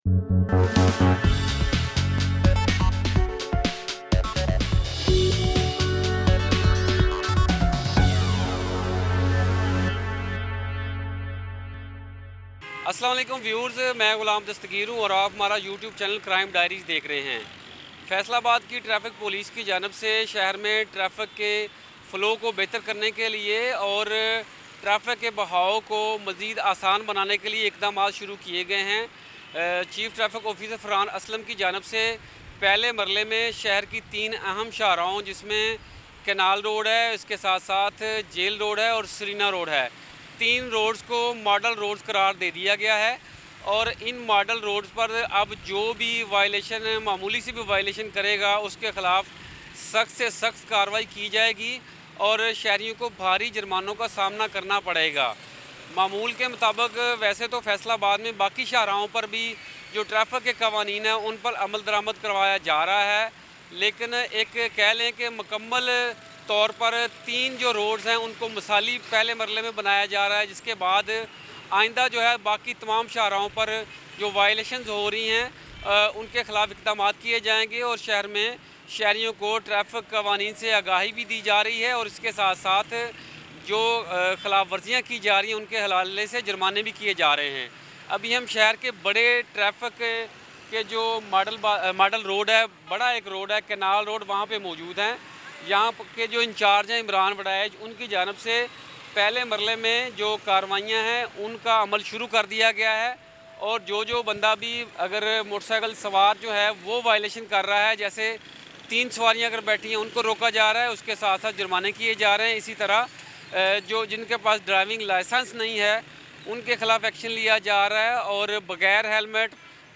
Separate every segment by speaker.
Speaker 1: अस्सलाम वालेकुम व्यूअर्स, मैं गुलाम दस्तगीर हूँ और आप हमारा यूट्यूब चैनल क्राइम डायरीज़ देख रहे हैं। फैसलाबाद की ट्रैफिक पुलिस की जानब से शहर में ट्रैफिक के फ़्लो को बेहतर करने के लिए और ट्रैफिक के बहाव को मज़ीद आसान बनाने के लिए इक़दाम शुरू किए गए हैं। Chief traffic officer Farhan Aslam की जानब से पहले मरले में शहर की 3 अहम शाहराहों, जिसमें कैनाल रोड है, इसके साथ साथ जेल रोड है और सरीना रोड है, 3 रोड्स को मॉडल रोड्स करार दे दिया गया है। और इन मॉडल रोड्स पर अब जो भी वायलेशन, मामूली सी भी वायलेशन करेगा उसके ख़िलाफ़ सख्त से सख्त कार्रवाई की जाएगी और शहरियों को भारी जुर्मानों का सामना करना पड़ेगा। मामूल के मुताबिक वैसे तो फैसलाबाद में बाकी शाहराहों पर भी जो ट्रैफिक के कवानीन हैं उन पर अमल दरामद करवाया जा रहा है, लेकिन एक कह लें कि मुकम्मल तौर पर 3 जो रोड्स हैं उनको मिसाली पहले मरले में बनाया जा रहा है, जिसके बाद आइंदा जो है बाकी तमाम शाहराहों पर जो वायलेशंस हो रही हैं उनके ख़िलाफ़ इक़दाम किए जाएंगे और शहर में शहरियों को ट्रैफिक कवानीन से आगाही भी दी जा रही है और इसके साथ साथ जो ख़िलाफ़ वर्जियाँ की जा रही हैं उनके हवाले से जुर्माने भी किए जा रहे हैं। अभी हम शहर के बड़े ट्रैफिक के जो मॉडल रोड है, बड़ा एक रोड है कैनाल रोड, वहाँ पे मौजूद हैं। यहाँ के जो इंचार्ज हैं इमरान वड़ैज, उनकी जानब से पहले मरले में जो कार्रवाइयाँ हैं उनका अमल शुरू कर दिया गया है और जो बंदा भी अगर मोटरसाइकिल सवार जो है वो वायलेशन कर रहा है, जैसे 3 सवारियाँ अगर बैठी हैं उनको रोका जा रहा है, उसके साथ साथ जुर्माने किए जा रहे हैं। इसी तरह जो जिनके पास ड्राइविंग लाइसेंस नहीं है उनके ख़िलाफ़ एक्शन लिया जा रहा है और बग़ैर हेलमेट,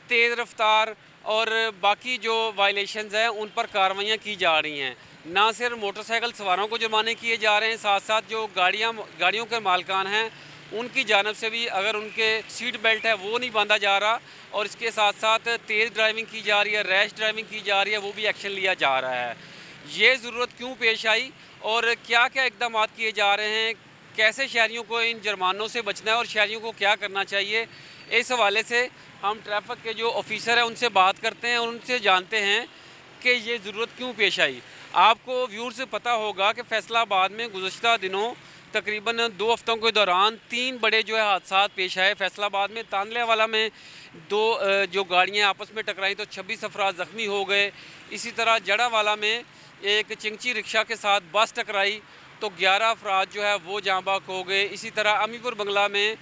Speaker 1: तेज़ रफ्तार और बाकी जो वायलेशंस हैं उन पर कार्रवाइयाँ की जा रही हैं। ना सिर्फ मोटरसाइकिल सवारों को जुर्माने किए जा रहे हैं, साथ साथ जो गाड़ियों के मालिकान हैं उनकी जानब से भी अगर उनके सीट बेल्ट है वो नहीं बांधा जा रहा और इसके साथ साथ तेज़ ड्राइविंग की जा रही है, रैश ड्राइविंग की जा रही है, वो भी एक्शन लिया जा रहा है। ये ज़रूरत क्यों पेश आई और क्या क्या इक़दाम किए जा रहे हैं, कैसे शहरियों को इन जुर्मानों से बचना है और शहरियों को क्या करना चाहिए, इस हवाले से हम ट्रैफिक के जो ऑफिसर हैं उनसे बात करते हैं और उनसे जानते हैं कि ये ज़रूरत क्यों पेश आई। आपको व्यूअर से पता होगा कि फैसलाबाद में गुज़श्ता दिनों तकरीबन 2 हफ़्तों के दौरान 3 बड़े जो है हादसा पेश आए। फैसलाबाद में तानलेवाला में 2 जो गाड़ियाँ आपस में टकराई तो 26 अफराद ज़ख्मी हो गए। इसी तरह जड़ावाला में एक चिंची रिक्शा के साथ बस टकराई तो 11 अफराद जो है वो जाँ बाक हो गए। इसी तरह अमीपुर बंगला में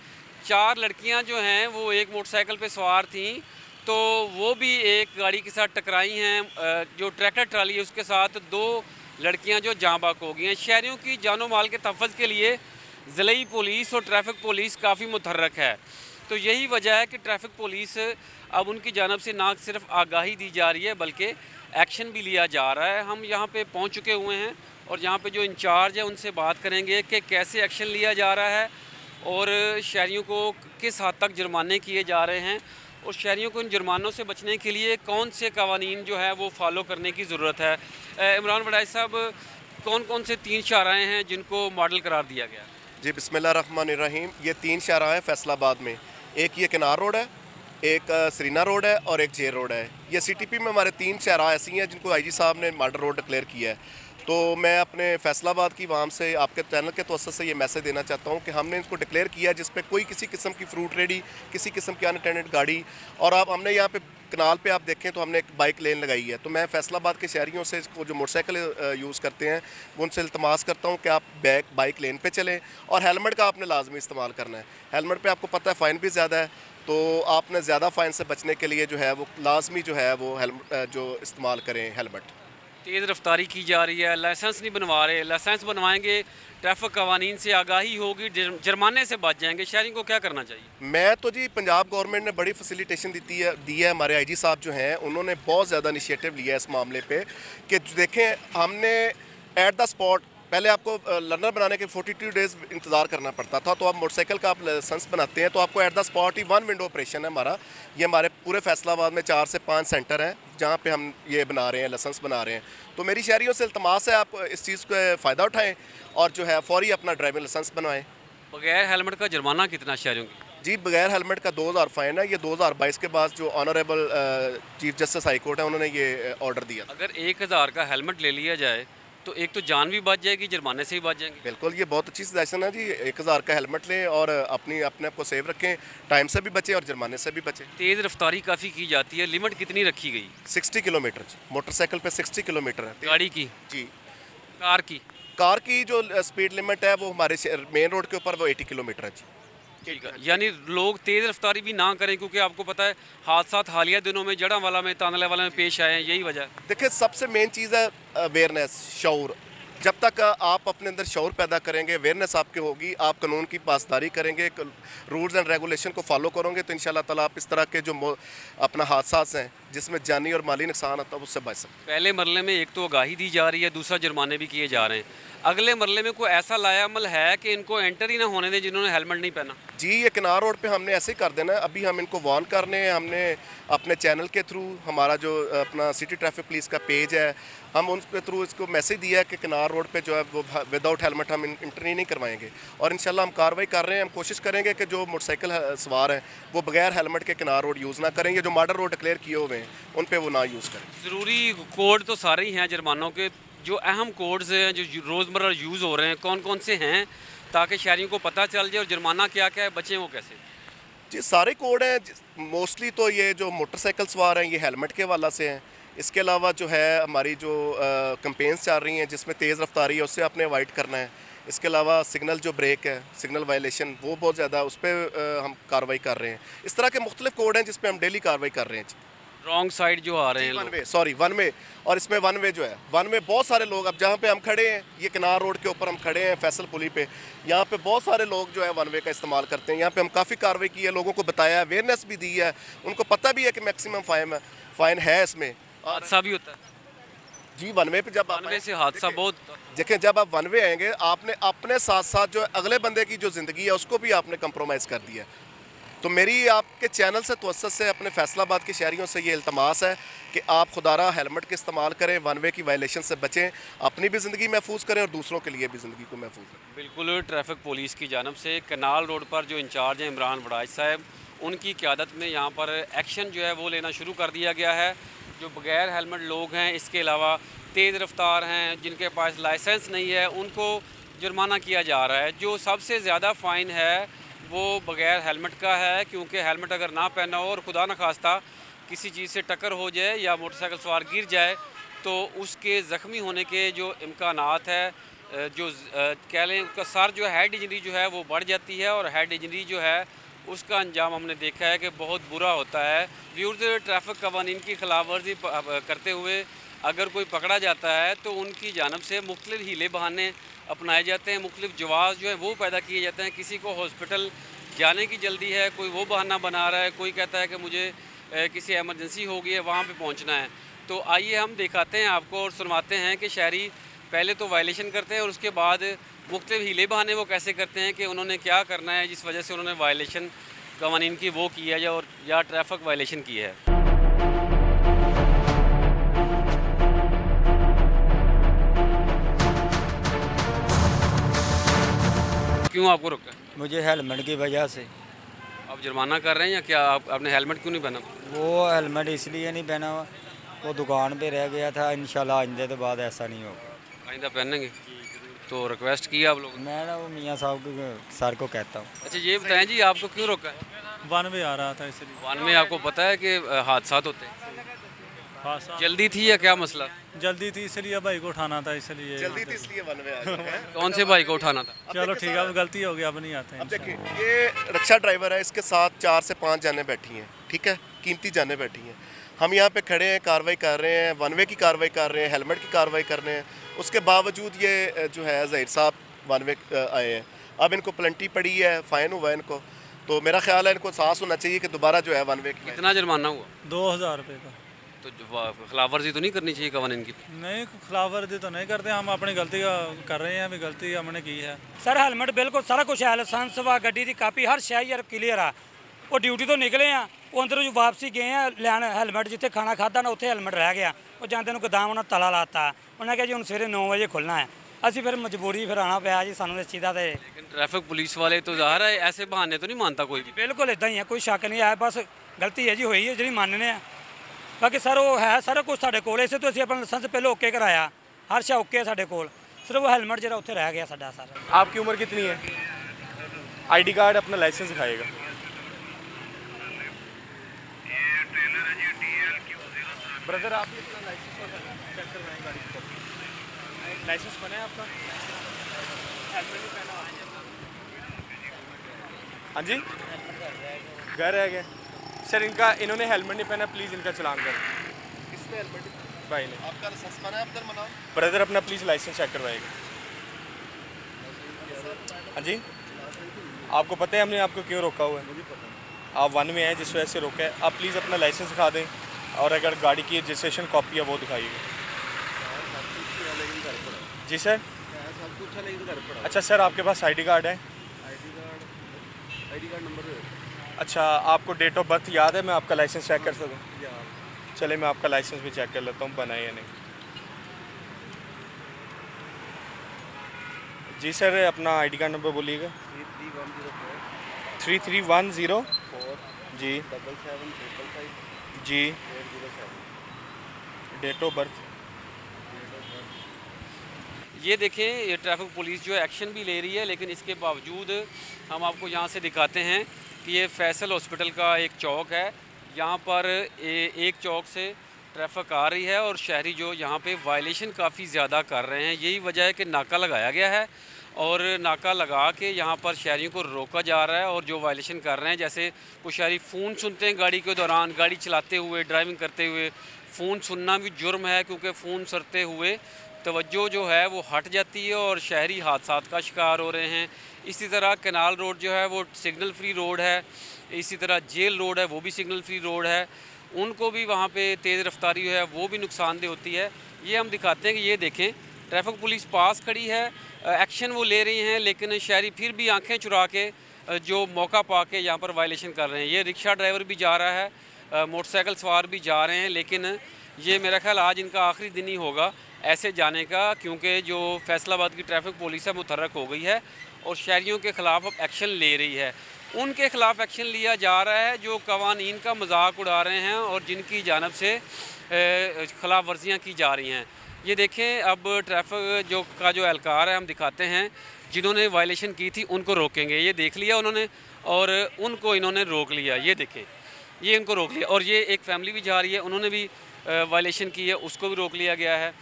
Speaker 1: 4 लड़कियां जो हैं वो एक मोटरसाइकिल पे सवार थीं तो वो भी एक गाड़ी के साथ टकराई हैं। जो ट्रैक्टर ट्राली है उसके साथ 2 लड़कियां जो जाँ बाक हो गई हैं। शहरियों की जानो माल के तहफ़्फ़ुज़ के लिए ज़िले पुलिस और ट्रैफिक पुलिस काफ़ी मुतहर्रक है। तो यही वजह है कि ट्रैफिक पुलिस अब उनकी जानब से ना सिर्फ आगाही दी जा रही है बल्कि एक्शन भी लिया जा रहा है। हम यहाँ पे पहुँच चुके हुए हैं और यहाँ पे जो इंचार्ज है उनसे बात करेंगे कि कैसे एक्शन लिया जा रहा है और शहरियों को किस हद तक जुर्माने किए जा रहे हैं और शहरियों को इन जुर्मानों से बचने के लिए कौन से कवानीन जो है वो फॉलो करने की ज़रूरत है। इमरान वड़ैज साहब, कौन कौन से 3 शाहराहें हैं जिनको मॉडल करार दिया गया?
Speaker 2: जी बिस्मिल्लाहिर्रहमानिर्रहीम। ये 3 शाहराह हैं फैसलाबाद में। एक ये किनार रोड है, एक सरीना रोड है और एक जेल रोड है। ये सीटीपी में हमारे 3 शाहराह ऐसी हैं जिनको आईजी साहब ने मॉडल रोड डिक्लेयर किया है। तो मैं अपने फैसलाबाद की वाम से आपके चैनल के तवज्जुह से ये मैसेज देना चाहता हूँ कि हमने इसको डिक्लेयर किया जिस पे कोई किसी किस्म की फ्रूट रेडी, किसी किस्म की अनअटेंडेड गाड़ी और हमने यहाँ पे कनाल पे आप देखें तो हमने एक बाइक लेन लगाई है। तो मैं फैसलाबाद के शहरियों से इसको जो मोटरसाइकिल यूज़ करते हैं वो उनसे इल्तमास करता हूँ कि आप बाइक लेन पे चलें और हेलमेट का आपने लाजमी इस्तेमाल करना है। हेलमेट पे आपको पता है फ़ाइन भी ज़्यादा है, तो आपने ज़्यादा फ़ाइन से बचने के लिए जो है वो लाजमी जो है वो हेलमेट जो इस्तेमाल करें हेलमेट।
Speaker 1: तेज़ रफ्तारी की जा रही है, लाइसेंस नहीं बनवा रहे, लाइसेंस बनवाएंगे ट्रैफिक कवानीन से आगाही होगी, जुर्माने से बच जाएंगे। शहरी को क्या करना चाहिए?
Speaker 2: मैं तो जी पंजाब गवर्नमेंट ने बड़ी फैसिलिटेशन दी है। हमारे आईजी साहब जो हैं उन्होंने बहुत ज़्यादा इनिशिएटिव लिया है इस मामले पे कि देखें हमने एट द स्पॉट पहले आपको लर्नर बनाने के 42 डेज़ इंतज़ार करना पड़ता था, तो आप मोटरसाइकिल का आप लाइसेंस बनाते हैं तो आपको at the spot he 1 window operation है हमारा। ये हमारे पूरे फैसलाबाद में 4 से 5 सेंटर हैं जहाँ पे हम ये बना रहे हैं, लाइसेंस बना रहे हैं। तो मेरी शहरियों से इल्तमास है आप इस चीज़ का फ़ायदा उठाएँ और जो है फ़ौरी अपना ड्राइविंग लाइसेंस बनवाएँ।
Speaker 1: बगैर हेलमेट का जुर्माना कितना शहरियों की?
Speaker 2: जी बगैर हेलमेट का 2000 फ़ाइन है। ये 2022 के बाद जो honourable chief justice high court है उन्होंने ये ऑर्डर दिया।
Speaker 1: अगर 1000 का हेलमेट ले लिया जाए तो एक तो जान भी बच जाएगी, जुर्माने से भी बच जाएंगे।
Speaker 2: बिल्कुल, ये बहुत अच्छी सजेशन है जी। 1000 का हेलमेट लें और अपने आप को सेव रखें, टाइम से भी बचें और जुर्माने से भी बचें।
Speaker 1: तेज़ रफ्तारी काफ़ी की जाती है, लिमिट कितनी रखी गई?
Speaker 2: 60 किलोमीटर जी, मोटरसाइकिल पे 60 किलोमीटर है
Speaker 1: गाड़ी की,
Speaker 2: जी।
Speaker 1: कार की?
Speaker 2: कार की जो स्पीड लिमिट है वो हमारे मेन रोड के ऊपर वो 80 किलोमीटर है जी।
Speaker 1: ठीक है, यानी लोग तेज़ रफ्तारी भी ना करें, क्योंकि आपको पता है हादसा हालिया दिनों में जड़ांवाला में, तांदलावाला में पेश आए हैं, यही वजह है।
Speaker 2: देखिए सबसे मेन चीज़ है अवेयरनेस, शऊर। जब तक आप अपने अंदर शऊर पैदा करेंगे, अवेयरनेस आपकी होगी, आप कानून की पासदारी करेंगे, रूल्स एंड रेगुलेशन को फॉलो करोगे तो इंशाल्लाह ताला आप इस तरह के जो अपना हादसा हैं जिसमें जानी और माली नुकसान होता है उससे बच सकते
Speaker 1: पहले मरले में एक तो आगाही दी जा रही है, दूसरा जुर्माने भी किए जा रहे हैं। अगले मरले में कोई ऐसा लायामल है कि इनको एंटर ही ना होने दें जिन्होंने हेलमेट नहीं पहना?
Speaker 2: जी। ये किनार रोड पे हमने ऐसे ही कर देना है। अभी हम इनको वार्न करने हैं, हमने अपने चैनल के थ्रू, हमारा जो अपना सिटी ट्रैफिक पुलिस का पेज है, हम उनके थ्रू इसको मैसेज दिया है कि किनार रोड पे जो है वो विदाउट हेलमेट हम इंट्री नहीं करवाएंगे और इंशाल्लाह हम कार्रवाई कर रहे हैं। हम कोशिश करेंगे कि जो मोटरसाइकिल सवार हैं वो बगैर हेलमेट के किनार रोड यूज़ ना करें, ये जो मॉडल रोड डिक्लेयर किए हुए हैं उन पे वो ना यूज़ करें।
Speaker 1: ज़रूरी कोड तो सारे ही हैं जुर्मानों के, जो अहम कोड्स हैं जो रोज़मर्रा यूज़ हो रहे हैं कौन कौन से हैं, ताकि शहरियों को पता चल जाए और जुर्माना क्या क्या है, बचें वो कैसे?
Speaker 2: जी सारे कोड हैं। मोस्टली तो ये जो मोटरसाइकिल सवार हैं ये हेलमेट के वाला से हैं। इसके अलावा जो है हमारी जो कंपेन्स चल रही हैं जिसमें तेज़ रफ्तारी है उससे आपने अवॉइड करना है। इसके अलावा सिग्नल जो ब्रेक है, सिग्नल वायलेशन, वो बहुत ज़्यादा उस पर हम कार्रवाई कर रहे हैं। इस तरह के मुख्तलिफ कोड हैं जिस पे हम डेली कार्रवाई कर रहे हैं।
Speaker 1: रॉन्ग साइड जो आ रहे हैं
Speaker 2: वन
Speaker 1: लोग।
Speaker 2: वे, सॉरी वन वे। और इसमें वन वे जो है, वन वे बहुत सारे लोग, अब जहाँ पे हम खड़े हैं ये किनार रोड के ऊपर हम खड़े हैं फैसल पुली पे, यहाँ पे बहुत सारे लोग जो है वन वे का इस्तेमाल करते हैं। यहाँ पे हम काफ़ी कार्रवाई की है, लोगों को बताया, अवेयरनेस भी दी है, उनको पता भी है कि मैक्सिमम फ़ाइन है इसमें।
Speaker 1: हादसा भी होता है,
Speaker 2: जी वन वे पे जब आप
Speaker 1: वनवे से हादसा बहुत।
Speaker 2: देखें, जब आप वन वे आएंगे आपने अपने साथ साथ जो अगले बंदे की जो ज़िंदगी है उसको भी आपने कंप्रोमाइज़ कर दिया है। तो मेरी आपके चैनल से तवज्जुह से अपने फैसलाबाद के शहरियों से ये इल्तमास है कि आप खुदारा हेलमेट के इस्तेमाल करें, वन वे की वायलेशन से बचें, अपनी भी ज़िंदगी महफूज करें और दूसरों के लिए भी ज़िंदगी को महफूज रखें।
Speaker 1: बिल्कुल, ट्रैफिक पुलिस की जानब से कनाल रोड पर जो इंचार्ज हैं इमरान वड़ाइच साहब, उनकी क़यादत में यहाँ पर एक्शन जो है वो लेना शुरू कर दिया गया है। जो बगैर हेलमेट लोग हैं, इसके अलावा तेज़ रफ्तार हैं, जिनके पास लाइसेंस नहीं है, उनको जुर्माना किया जा रहा है। जो सबसे ज़्यादा फ़ाइन है वो बगैर हेलमेट का है, क्योंकि हेलमेट अगर ना पहना हो और खुदा न खास्ता किसी चीज़ से टक्कर हो जाए या मोटरसाइकिल सवार गिर जाए तो उसके ज़ख्मी होने के जो इम्कानात है, जो कह लें उसका सर जो हेड इंजरी जो है वो बढ़ जाती है और हेड इंजरी जो है उसका अंजाम हमने देखा है कि बहुत बुरा होता है। व्यूअर्स, ट्रैफिक कवानीन की खिलाफ वर्जी करते हुए अगर कोई पकड़ा जाता है तो उनकी जानब से मुख्तलिफ हीले बहाने अपनाए जाते हैं, मुख्तलिफ जवाब जो है वो पैदा किए जाते हैं। किसी को हॉस्पिटल जाने की जल्दी है, कोई वो बहाना बना रहा है, कोई कहता है कि मुझे किसी एमरजेंसी हो गई है वहाँ पे पहुँचना है। तो आइए हम दिखाते हैं आपको और सुनवाते हैं कि शहरी पहले तो वायलेशन करते हैं और उसके बाद मुख्तलिफ हीले बहाने वो कैसे करते हैं कि उन्होंने क्या करना है जिस वजह से उन्होंने वायलेशन कवानीन की वो की है और या ट्रैफिक वायलेशन की है। क्यों आपको रोका?
Speaker 3: मुझे हेलमेट की वजह से।
Speaker 1: आप जुर्माना कर रहे हैं या क्या? आपने हेलमेट क्यों नहीं पहना?
Speaker 3: वो हेलमेट इसलिए नहीं पहना हुआ, वो दुकान पे रह गया था। इंशाल्लाह आइंदे के बाद ऐसा नहीं होगा।
Speaker 1: आइंदा पहनेंगे? तो रिक्वेस्ट की आप लोगों ने?
Speaker 3: मैं ना वो मियाँ साहब के सर को कहता हूँ।
Speaker 1: अच्छा ये बताएं जी, आपको क्यों रोका है?
Speaker 4: वन वे आ रहा था इसलिए।
Speaker 1: वन में आपको पता है कि हादसा होते हैं,
Speaker 4: हाँ साहब,
Speaker 1: जल्दी थी या क्या मसला?
Speaker 4: जल्दी थी इसलिए भाई को उठाना था इसलिए।
Speaker 2: जल्दी थी इसलिए वन वे आ गए हैं।
Speaker 1: कौन से भाई को उठाना था?
Speaker 4: चलो ठीक है, अब गलती हो गई, अब नहीं आते
Speaker 2: अब देखिए, ये रिक्शा ड्राइवर है, इसके साथ 4 से 5 जाने बैठी हैं, ठीक है, कीमती जाने बैठी हैं। हम यहाँ पे खड़े हैं, कार्रवाई कर रहे हैं, वन वे की कार्रवाई कर रहे हैं, हेलमेट की कार्रवाई कर रहे हैं। उसके बावजूद ये जो है ज़हीर साहब वन वे आए हैं। अब इनको प्लेंटी पड़ी है, फ़ाइन हुआ है इनको, तो मेरा ख्याल है इनको एहसास होना चाहिए कि दोबारा जो है वन वे की
Speaker 1: कितना जुर्माना हुआ?
Speaker 4: 2000 रुपये का।
Speaker 1: तो खिलाफ वर्जी तो नहीं करनी चाहिए कवानीन की?
Speaker 4: नहीं, खिलाफ वर्जी तो नहीं करते, हम अपनी गलती का कर रहे हैं, अभी गलती हमने की है।
Speaker 5: सर हेलमेट बिल्कुल सारा कुछ है, लाइसेंस व गड्डी की कापी हर शै यार क्लीयर आ। वो ड्यूटी तो निकले हैं, वो अंदरों जो वापसी गए हैं लैन हेलमेट, जिथे खाना खादा ना उत्थे हेलमेट रह गया। वो जाते ਨੂੰ गोदाम उन्होंने ताला लाता, उन्हें कहा जी हम सवेरे 9 बजे खुलना है। ਅਸੀਂ ਫਿਰ ਮਜਬੂਰੀ ਫਿਰ ਆਣਾ ਪਿਆ ਜੀ ਸਾਨੂੰ ਇਸ ਚੀਜ਼ ਦਾ। ਤੇ
Speaker 1: लेकिन ट्रैफिक पुलिस वाले तो ज़ाहिर है ऐसे बहाने तो नहीं मानता कोई भी।
Speaker 5: ਬਿਲਕੁਲ ਇਦਾਂ ਹੀ ਹੈ, ਕੋਈ ਸ਼ੱਕ ਨਹੀਂ ਹੈ, ਬਸ ਗਲਤੀ ਹੈ ਜੀ ਹੋਈ ਹੈ ਜਿਹੜੀ ਮੰਨਨੇ ਆ। ਬਾਕੀ ਸਰ ਉਹ ਹੈ ਸਾਰਾ ਕੁਝ ਸਾਡੇ ਕੋਲ, ਇਸੇ ਤੋਂ ਅਸੀਂ ਆਪਣਾ ਲਾਇਸੈਂਸ ਪਹਿਲਾਂ ਓਕੇ ਕਰਾਇਆ, ਹਰ ਸ਼ਾ ਓਕੇ ਸਾਡੇ ਕੋਲ, ਸਿਰਫ ਉਹ ਹੈਲਮਟ ਜਿਹੜਾ ਉੱਥੇ ਰਹਿ ਗਿਆ ਸਾਡਾ ਸਾਰਾ।
Speaker 6: आपकी उम्र कितनी है? आईडी कार्ड अपना लाइसेंस दिखाएगा। ब्रदर आप भी अपना लाइसेंस चेक करवाएं गाड़ी की। लाइसेंस बना है आपका? हेलमेट नहीं पहना? हाँ जी, घर रह गया सर इनका, इन्होंने हेलमेट नहीं पहना, प्लीज़ इनका चलान करें।
Speaker 2: किसने हेलमेट?
Speaker 6: भाई ने।
Speaker 2: आपका लाइसेंस बना है अब्दुल मनान?
Speaker 6: ब्रदर अपना प्लीज़ लाइसेंस चेक करवाएगा। हाँ जी, आपको पता है हमने आपको क्यों रोका हुआ है? आप वन में हैं जिस वजह से रोका है। आप प्लीज़ अपना लाइसेंस दिखा दें और अगर गाड़ी की रजिस्ट्रेशन कॉपी है वो दिखाइएगा। जी सर। अच्छा सर, आपके पास आईडी कार्ड है?
Speaker 2: ID card number?
Speaker 6: अच्छा, आपको डेट ऑफ बर्थ याद है? मैं आपका लाइसेंस चेक कर सकूँ? चले मैं आपका लाइसेंस भी चेक कर लेता हूँ, बना है या नहीं। जी सर, अपना आईडी कार्ड नंबर बोलिएगा। 3310 जी
Speaker 2: 7755
Speaker 6: जी
Speaker 2: 807।
Speaker 6: Date of birth.
Speaker 1: ये देखें, ये ट्रैफिक पुलिस जो है एक्शन भी ले रही है, लेकिन इसके बावजूद हम आपको यहाँ से दिखाते हैं कि ये फैसल हॉस्पिटल का एक चौक है। यहाँ पर एक चौक से ट्रैफिक आ रही है और शहरी जो यहाँ पे वायलेशन काफ़ी ज़्यादा कर रहे हैं। यही वजह है कि नाका लगाया गया है और नाका लगा के यहाँ पर शहरियों को रोका जा रहा है। और जो वायलेशन कर रहे हैं, जैसे कुछ शहरी फ़ोन सुनते हैं गाड़ी के दौरान, गाड़ी चलाते हुए, ड्राइविंग करते हुए। फ़ोन सुनना भी जुर्म है, क्योंकि फ़ोन सुनते हुए तवज्जो जो है वो हट जाती है और शहरी हादसात का शिकार हो रहे हैं। इसी तरह कैनाल रोड जो है वो सिग्नल फ्री रोड है, इसी तरह जेल रोड है वो भी सिग्नल फ्री रोड है, उनको भी वहाँ पे तेज़ रफ्तारी है वो भी नुकसानदेह होती है। ये हम दिखाते हैं कि ये देखें, ट्रैफिक पुलिस पास खड़ी है, एक्शन वो ले रही हैं, लेकिन शहरी फिर भी आंखें चुरा के जो मौका पा के यहाँ पर वायलेशन कर रहे हैं। ये रिक्शा ड्राइवर भी जा रहा है, मोटरसाइकिल सवार भी जा रहे हैं, लेकिन ये मेरा ख्याल आज इनका आखिरी दिन ही होगा ऐसे जाने का, क्योंकि जो फैसलाबाद की ट्रैफिक पुलिस है मुतहर्रक हो गई है और शहरियों के ख़िलाफ़ अब एक्शन ले रही है। उनके ख़िलाफ़ एक्शन लिया जा रहा है जो कवानीन का मजाक उड़ा रहे हैं और जिनकी जानब से ख़िलाफ़ वर्जियाँ की जा रही हैं। ये देखें, अब ट्रैफिक जो एहलकार है हम दिखाते हैं, जिन्होंने वायलेशन की थी उनको रोकेंगे। ये देख लिया उन्होंने और उनको इन्होंने रोक लिया। ये देखें, ये इनको रोक लिया। और ये एक फैमिली भी जा रही है, उन्होंने भी वायलेशन की है, उसको भी रोक लिया गया है।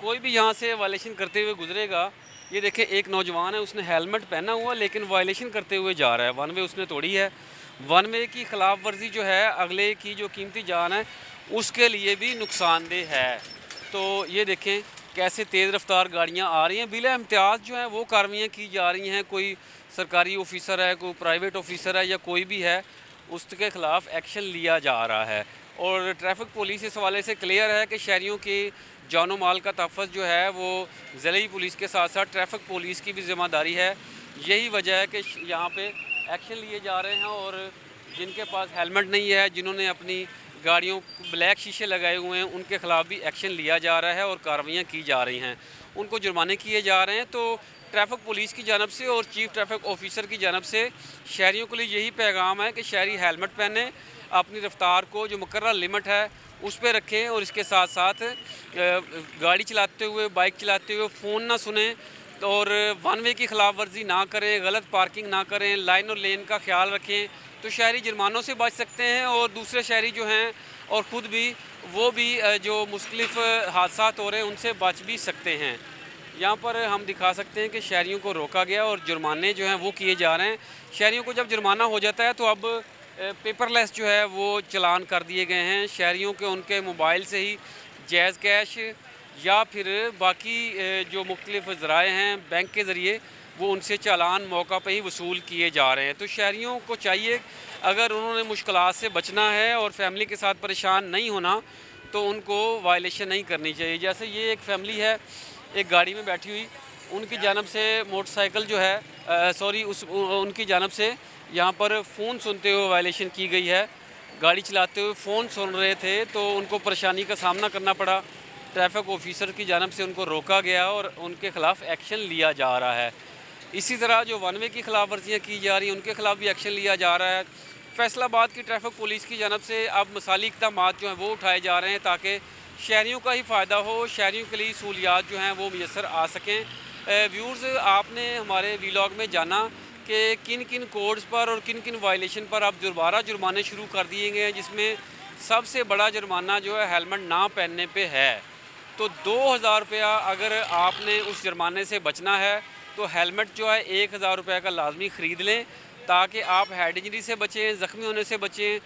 Speaker 1: कोई भी यहाँ से वायलेशन करते हुए गुजरेगा। ये देखें, एक नौजवान है, उसने हेलमेट पहना हुआ लेकिन वायलेशन करते हुए जा रहा है। वन वे उसने तोड़ी है। वन वे की ख़िलाफ़ वर्जी जो है अगले की जो कीमती जान है उसके लिए भी नुकसानदेह है। तो ये देखें कैसे तेज़ रफ्तार गाड़ियाँ आ रही हैं, बिला इम्तियाज़ जो है वो कार्रवाइयाँ की जा रही हैं। कोई सरकारी ऑफिसर है, कोई प्राइवेट ऑफिसर है या कोई भी है, उसके ख़िलाफ़ एक्शन लिया जा रहा है। और ट्रैफिक पुलिस इस हवाले से क्लियर है कि शहरियों की जानो माल का तहफ़्फ़ुज़ जो है वो ज़िले पुलिस के साथ साथ ट्रैफिक पुलिस की भी ज़िम्मेदारी है। यही वजह है कि यहाँ पे एक्शन लिए जा रहे हैं और जिनके पास हेलमेट नहीं है, जिन्होंने अपनी गाड़ियों ब्लैक शीशे लगाए हुए हैं, उनके ख़िलाफ़ भी एक्शन लिया जा रहा है और कार्रवाइयाँ की जा रही हैं, उनको जुर्माने किए जा रहे हैं। तो ट्रैफिक पुलिस की जानब से और चीफ ट्रैफिक ऑफिसर की जानब से शहरियों के लिए यही पैगाम है कि शहरी हेलमेट पहने, अपनी रफ्तार को जो मुकर्रर लिमिट है उस पर रखें और इसके साथ साथ गाड़ी चलाते हुए, बाइक चलाते हुए फ़ोन ना सुने और वन वे की ख़िलाफ़ वर्जी ना करें, गलत पार्किंग ना करें, लाइन और लेन का ख्याल रखें, तो शहरी जुर्मानों से बच सकते हैं और दूसरे शहरी जो हैं और ख़ुद भी वो भी जो मुख्तलिफ़ हादसात हो रहे हैं उनसे बच भी सकते हैं। यहाँ पर हम दिखा सकते हैं कि शहरियों को रोका गया और जुर्माने जो हैं वो किए जा रहे हैं। शहरियों को जब जुर्माना हो जाता है तो अब पेपरलेस जो है वो चालान कर दिए गए हैं। शहरियों के उनके मोबाइल से ही जैज़ कैश या फिर बाकी जो मुख्तलिफ़ ज़राए हैं बैंक के ज़रिए, वो उनसे चालान मौका पे ही वसूल किए जा रहे हैं। तो शहरियों को चाहिए, अगर उन्होंने मुश्किलात से बचना है और फैमिली के साथ परेशान नहीं होना, तो उनको वायलेशन नहीं करनी चाहिए। जैसे ये एक फैमिली है, एक गाड़ी में बैठी हुई, उनकी जानब से मोटरसाइकिल जो है उनकी जानब से यहाँ पर फ़ोन सुनते हुए वायलेशन की गई है। गाड़ी चलाते हुए फ़ोन सुन रहे थे तो उनको परेशानी का सामना करना पड़ा। ट्रैफिक ऑफिसर की जानब से उनको रोका गया और उनके ख़िलाफ़ एक्शन लिया जा रहा है। इसी तरह जो वन वे की खिलाफ वर्जियाँ की जा रही हैं उनके खिलाफ भी एक्शन लिया जा रहा है। फैसलाबाद की ट्रैफिक पुलिस की जानब से अब मसाली इक़दामात जो हैं वो उठाए जा रहे हैं ताकि शहरियों का ही फ़ायदा हो, शहरियों के लिए सहूलियात जो हैं वो मैसर आ सकें। व्यूअर्स, आपने हमारे वीलॉग में जाना कि किन किन कोड्स पर और किन किन वायलेशन पर अब दोबारा जुर्माने शुरू कर दिए गए हैं, जिसमें सबसे बड़ा जुर्माना जो है हेलमेट ना पहनने पे है। तो 2000 रुपया अगर आपने उस जुर्माने से बचना है तो हेलमेट जो है 1000 रुपये का लाजमी ख़रीद लें ताकि आप हेड इंजरी से बचें, ज़ख्मी होने से बचें,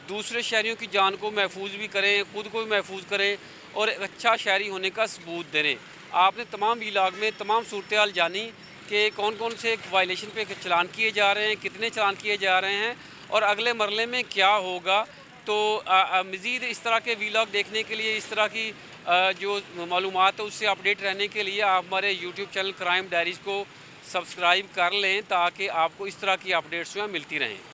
Speaker 1: दूसरे शहरियों की जान को महफूज भी करें, ख़ुद को भी महफूज करें और एक अच्छा शहरी होने का सबूत दें। आपने तमाम वीलॉग में तमाम सूरत हाल जानी कि कौन कौन से वायलेशन पे चालान किए जा रहे हैं, कितने चालान किए जा रहे हैं और अगले मरले में क्या होगा। तो मज़ीद इस तरह के वीलॉग देखने के लिए, इस तरह की जो मालूमात है उससे अपडेट रहने के लिए आप हमारे यूट्यूब चैनल क्राइम डायरीज़ को सब्सक्राइब कर लें ताकि आपको इस तरह की अपडेट्स जो हैं मिलती रहें।